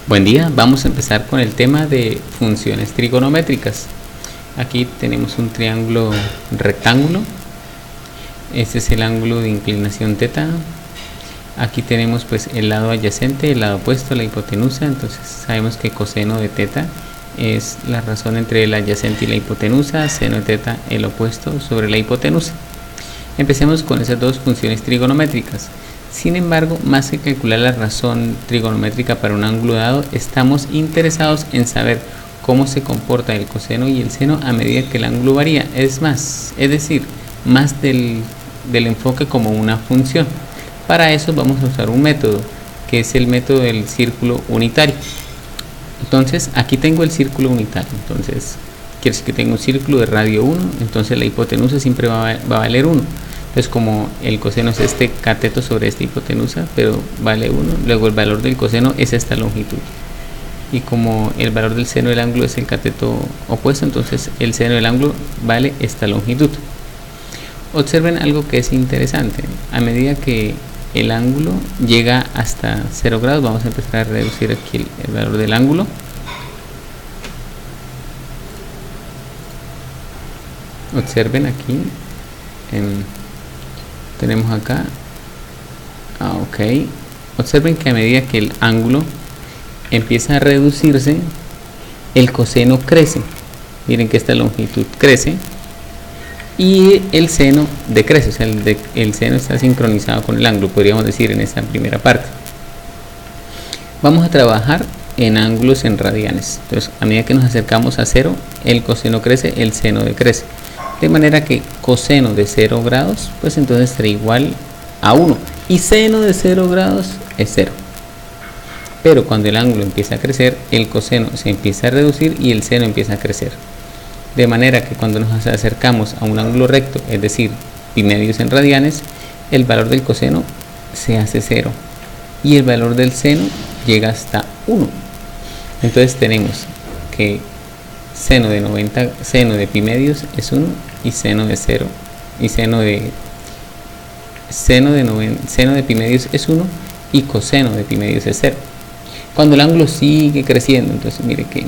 Buen día, vamos a empezar con el tema de funciones trigonométricas. Aquí tenemos un triángulo rectángulo. Este es el ángulo de inclinación θ. Aquí tenemos pues el lado adyacente, el lado opuesto, la hipotenusa. Entonces sabemos que coseno de θ es la razón entre el adyacente y la hipotenusa, seno de θ el opuesto sobre la hipotenusa. Empecemos con esas dos funciones trigonométricas. Sin embargo, más que calcular la razón trigonométrica para un ángulo dado, estamos interesados en saber cómo se comporta el coseno y el seno a medida que el ángulo varía. Es decir, más del enfoque como una función. Para eso vamos a usar un método, que es el método del círculo unitario. Entonces, aquí tengo el círculo unitario. Entonces, quiere decir que tengo un círculo de radio 1, entonces la hipotenusa siempre va a valer 1. Entonces, como el coseno es este cateto sobre esta hipotenusa, pero vale 1, luego el valor del coseno es esta longitud. Y como el valor del seno del ángulo es el cateto opuesto, entonces el seno del ángulo vale esta longitud. Observen algo que es interesante. A medida que el ángulo llega hasta 0 grados, vamos a empezar a reducir aquí el valor del ángulo. Observen aquí. Tenemos acá, ok, observen que a medida que el ángulo empieza a reducirse, el coseno crece. Miren que esta longitud crece y el seno decrece, o sea, el seno está sincronizado con el ángulo, podríamos decir en esta primera parte. Vamos a trabajar en ángulos en radianes. Entonces, a medida que nos acercamos a 0, el coseno crece, el seno decrece. De manera que coseno de 0 grados, pues entonces será igual a 1. Y seno de 0 grados es 0. Pero cuando el ángulo empieza a crecer, el coseno se empieza a reducir y el seno empieza a crecer. De manera que cuando nos acercamos a un ángulo recto, es decir, pi medios en radianes, el valor del coseno se hace 0. Y el valor del seno llega hasta 1. Entonces tenemos que seno de pi medios es 1 y seno de 0 y seno de pi medios es 1 y coseno de pi medios es 0. Cuando el ángulo sigue creciendo, entonces mire que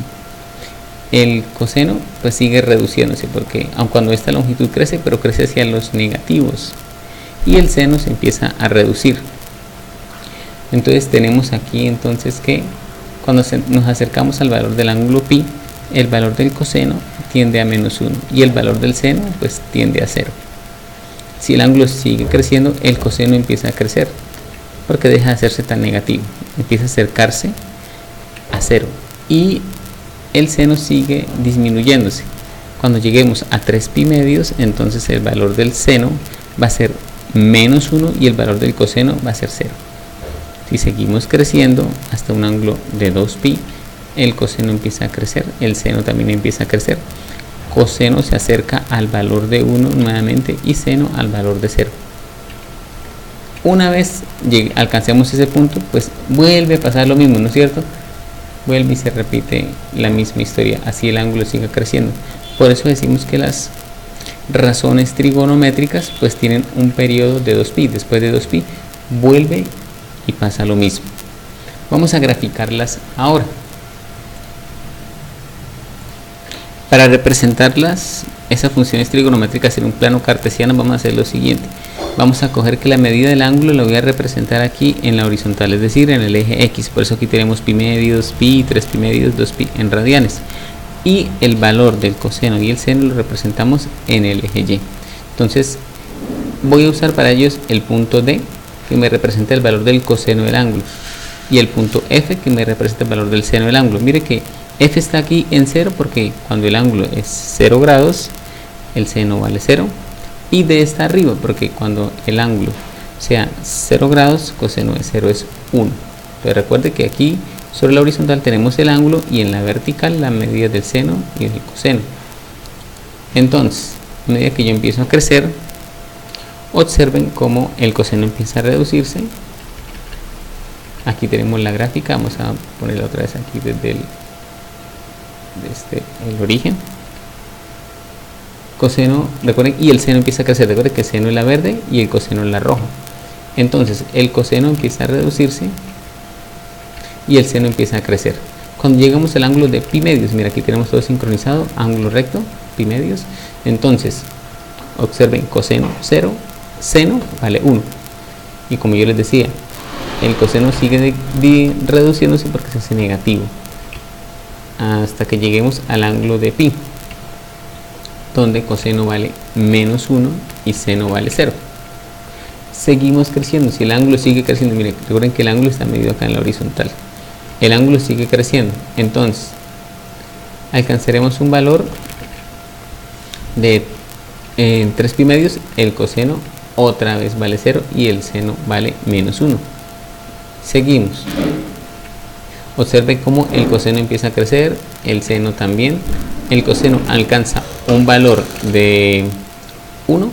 el coseno pues sigue reduciéndose, porque aun cuando esta longitud crece, pero crece hacia los negativos y el seno se empieza a reducir. Entonces tenemos aquí entonces que cuando nos acercamos al valor del ángulo pi, el valor del coseno tiende a menos 1 y el valor del seno pues tiende a 0. Si el ángulo sigue creciendo, el coseno empieza a crecer porque deja de hacerse tan negativo, empieza a acercarse a 0 y el seno sigue disminuyéndose. Cuando lleguemos a 3 pi medios, entonces el valor del seno va a ser menos 1 y el valor del coseno va a ser 0. Si seguimos creciendo hasta un ángulo de 2 pi, el coseno empieza a crecer, el seno también empieza a crecer. Coseno se acerca al valor de 1 nuevamente y seno al valor de 0. Una vez alcancemos ese punto, pues vuelve a pasar lo mismo, ¿no es cierto? Vuelve y se repite la misma historia, así el ángulo sigue creciendo. Por eso decimos que las razones trigonométricas pues tienen un periodo de 2 pi. Después de 2 pi vuelve y pasa lo mismo. Vamos a graficarlas ahora. Para representarlas, esas funciones trigonométricas en un plano cartesiano, vamos a hacer lo siguiente. Vamos a coger que la medida del ángulo la voy a representar aquí en la horizontal, es decir, en el eje X. Por eso aquí tenemos pi medios, pi, 3 pi medios, 2 pi en radianes. Y el valor del coseno y el seno lo representamos en el eje Y. Entonces, voy a usar para ellos el punto D, que me representa el valor del coseno del ángulo, y el punto F, que me representa el valor del seno del ángulo. Mire que F está aquí en 0 porque cuando el ángulo es 0 grados, el seno vale 0. Y D está arriba porque cuando el ángulo sea 0 grados, coseno de 0 es 1. Entonces recuerde que aquí sobre la horizontal tenemos el ángulo y en la vertical la medida del seno y del coseno. Entonces, a medida que yo empiezo a crecer, observen cómo el coseno empieza a reducirse. Aquí tenemos la gráfica, vamos a ponerla otra vez aquí desde el origen. Coseno, recuerden, y el seno empieza a crecer. Recuerden que el seno es la verde y el coseno es la roja. Entonces el coseno empieza a reducirse y el seno empieza a crecer. Cuando llegamos al ángulo de pi medios, mira, aquí tenemos todo sincronizado, ángulo recto, pi medios. Entonces, observen, coseno 0, seno vale 1. Y como yo les decía, el coseno sigue reduciéndose porque se hace negativo hasta que lleguemos al ángulo de pi, donde coseno vale menos 1 y seno vale 0. Seguimos creciendo. Si el ángulo sigue creciendo, miren, recuerden que el ángulo está medido acá en la horizontal. El ángulo sigue creciendo, entonces alcanzaremos un valor de 3 pi medios. El coseno otra vez vale 0 y el seno vale menos 1. Seguimos. Observe cómo el coseno empieza a crecer, el seno también. El coseno alcanza un valor de 1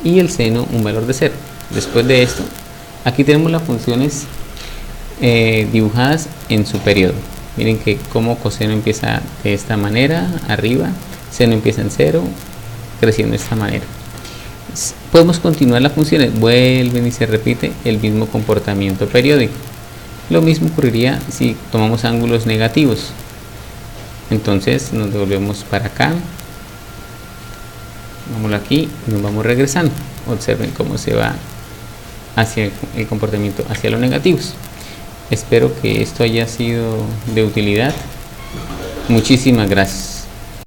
y el seno un valor de 0. Después de esto, aquí tenemos las funciones dibujadas en su periodo. Miren que como coseno empieza de esta manera, arriba, seno empieza en 0, creciendo de esta manera. Podemos continuar las funciones, vuelven y se repite el mismo comportamiento periódico. Lo mismo ocurriría si tomamos ángulos negativos. Entonces nos devolvemos para acá, vamos aquí y nos vamos regresando. Observen cómo se va hacia el comportamiento hacia los negativos. Espero que esto haya sido de utilidad. Muchísimas gracias.